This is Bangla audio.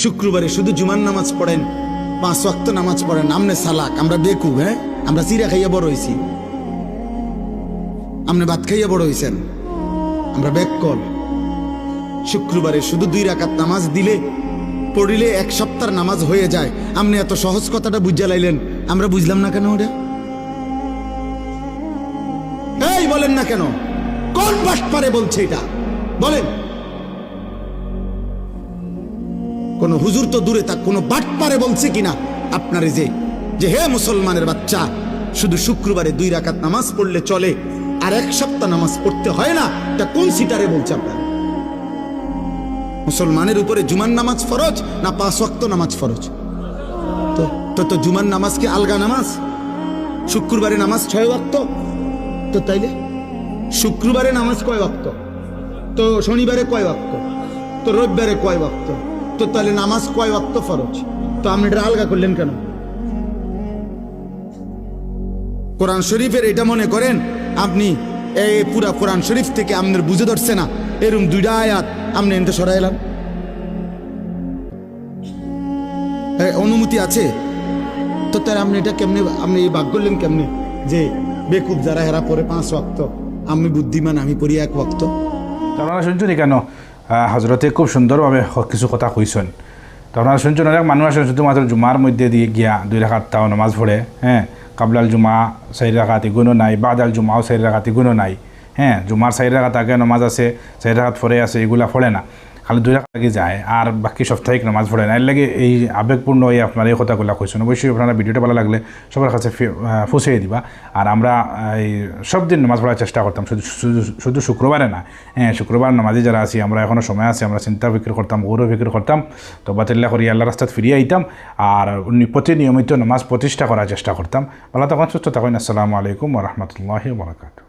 শুক্রবারে শুধু জুমার নামাজ পড়েন, 5 ওয়াক্ত নামাজ পড়েন, আমনে সালাক, আমরা বেকুব। হ্যাঁ, আমরা চিরা খাইয়া বড় হয়েছি, আমনে ভাত খাইয়া বড় হয়েছেন, আমরা বেককল। শুক্রবারে শুধু 2 রাকাত নামাজ দিলে পড়িলে 1 সপ্তাহ নামাজ হয়ে যায়। আপনি এত সহজ কথাটা বুঝা লাইলেন, আমরা বুঝলাম না কেন? ওটা এই বলেন না কেন? কোন বাটপারে বলছে এটা বলেন? কোন হুজুর তো দূরে থাক, কোন বাটপারে বলছে কিনা আপনারে যে যে হে মুসলমানের বাচ্চা, শুধু শুক্রবারে 2 রাকাত নামাজ পড়লে চলে আর 1 সপ্তাহ নামাজ পড়তে হয় না? এটা কোন সিটারে বলছে আপনার? মুসলমানের উপরে জুমার নামাজ ফরজ না 5 ওয়াক্ত নামাজ ফরজ? তো জুমার নামাজ কি আলগা নামাজ? শুক্রবারে নামাজ 6 ওয়াক্ত। তো তাইলে শুক্রবারে নামাজ কয় ওয়াক্ত? তো শনিবারে কয় ওয়াক্ত? তো রবিবারে কয় ওয়াক্ত? তো তাহলে নামাজ কয় ওয়াক্ত ফরজ? তো আপনি এটা আলগা করলেন কেন? কোরআন শরীফের এটা মনে করেন আপনি এই পুরা কোরআন শরীফ থেকে আপনার বুঝে ধরছে না, এরকম 2টা আয়াত আপনি এনতে সরাইলাম? অনুমতি আছে? তো তার আপনি এটা কেমনে, আপনি ভাগ করলেন কেমনে যে বেকুব যারা হেরা পরে 5 ওয়াক্ত, আমি বুদ্ধিমান আমি পড়ি 1 ওয়াক্ত? আপনারা শুনছেন কেন হজরতে খুব সুন্দরভাবে কিছু কথা কইছেন। তো আপনারা শুনছেন, অনেক মানুষ আসেন শুধুমাত্র জুমার মধ্যে দিয়ে গিয়া 2 রাকাত তাও নামাজ পড়ে। হ্যাঁ, কাবলাল জুমা 4 রাকাত এগুলো নাই, বাদাল জুমাও 4 রাকাত এগুলো নাই। হ্যাঁ, জুমার 4 রাকাত আগে নামাজ আছে, 4 রাকাত পরে আছে, এগুলা পড়ে না, খালি 2 রাকাত আগে যায় আর বাকি সাপ্তাহিক নামাজ পড়ে না। এর লাগে এই আবেগপূর্ণ এই আপনারা এই কথাগুলো কইছেন। অবশ্যই আপনারা ভিডিওটা ভালো লাগলে সবার কাছে পৌঁছে দিবা। আর আমরা এই সব দিন নামাজ পড়ার চেষ্টা করতাম, শুধু শুক্রবারে না। হ্যাঁ, শুক্রবার নামাজি যারা আছি আমরা, এখনও সময় আছে, আমরা চিন্তা ফিক্র করতাম, গৌরব ফিক্র করতাম, তো বাতিল্লা করি আল্লাহ রাস্তায় ফিরিয়ে আইতাম আর প্রতি নিয়মিত নামাজ প্রতিষ্ঠা করার চেষ্টা করতাম। ভালো তখন সুস্থ থাকুন। আসসালামু আলাইকুম ওয়া রাহমাতুল্লাহি ওয়া বারাকাতুহু।